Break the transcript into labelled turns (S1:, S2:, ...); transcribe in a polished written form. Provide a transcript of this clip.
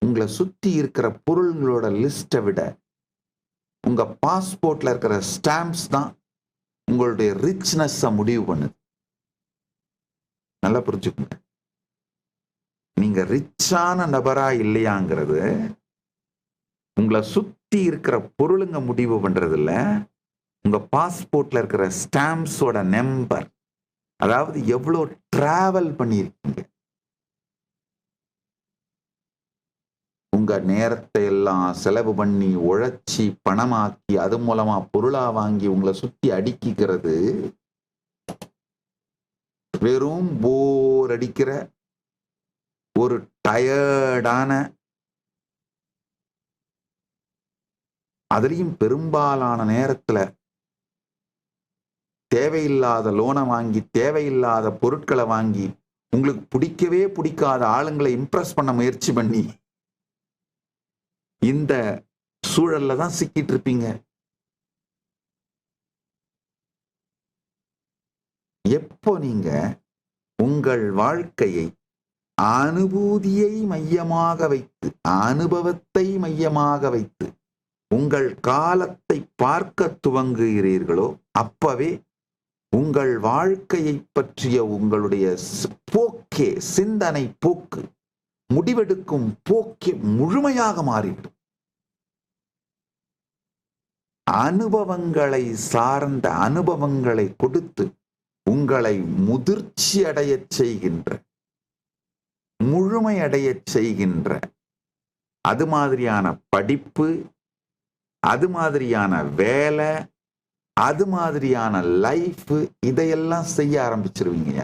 S1: உங்களை சுத்தி இருக்கிற பொருள்களோட லிஸ்ட்டை விட உங்க பாஸ்போர்ட்ல இருக்கிற ஸ்டாம்ப்ஸ் தான் உங்களுடைய ரிச்னஸை முடிவு பண்ணுது. நல்லா புரிஞ்சுக்கோங்க. நீங்க ரிச்சான நபரா இல்லையாங்கிறது உங்களை சுத்தி இருக்கிற பொருளுங்க முடிவு பண்றது இல்ல, உங்க பாஸ்போர்ட்ல இருக்கிற ஸ்டாம்ப்ஸோட நம்பர். அதாவது எவ்வளவு டிராவல் பண்ணியிருக்கீங்க, உங்க நேரத்தை எல்லாம் செலவு பண்ணி உழைச்சி பணமாக்கி அது மூலமா பொருளா வாங்கி உங்களை சுத்தி அடிக்கிறது வெறும் போர் அடிக்கிற ஒரு டயர்டான, அதுலயும் பெரும்பாலான நேரத்துல தேவையில்லாத லோனை வாங்கி தேவையில்லாத பொருட்களை வாங்கி உங்களுக்கு பிடிக்கவே பிடிக்காத ஆளுங்களை இம்ப்ரெஸ் பண்ண முயற்சி பண்ணி இந்த சூழல்ல தான் சிக்கிட்டு இருப்பீங்க. எப்போ நீங்க உங்கள் வாழ்க்கையை அனுபூதியை மையமாக வைத்து, அனுபவத்தை மையமாக வைத்து உங்கள் காலத்தை பார்க்க துவங்குகிறீர்களோ அப்பவே உங்கள் வாழ்க்கையை பற்றிய உங்களுடைய போக்கே, சிந்தனை போக்கு, முடிவெடுக்கும் போக்கே முழுமையாக மாறிவிடும். அனுபவங்களை சார்ந்த, அனுபவங்களை கொடுத்து உங்களை முதிர்ச்சி அடைய செய்கின்ற, முழுமையடைய செய்கின்ற அது மாதிரியான படிப்பு, அது மாதிரியான வேலை, அது மாதிரியான லைஃப், இதையெல்லாம் செய்ய ஆரம்பிச்சிருவீங்க.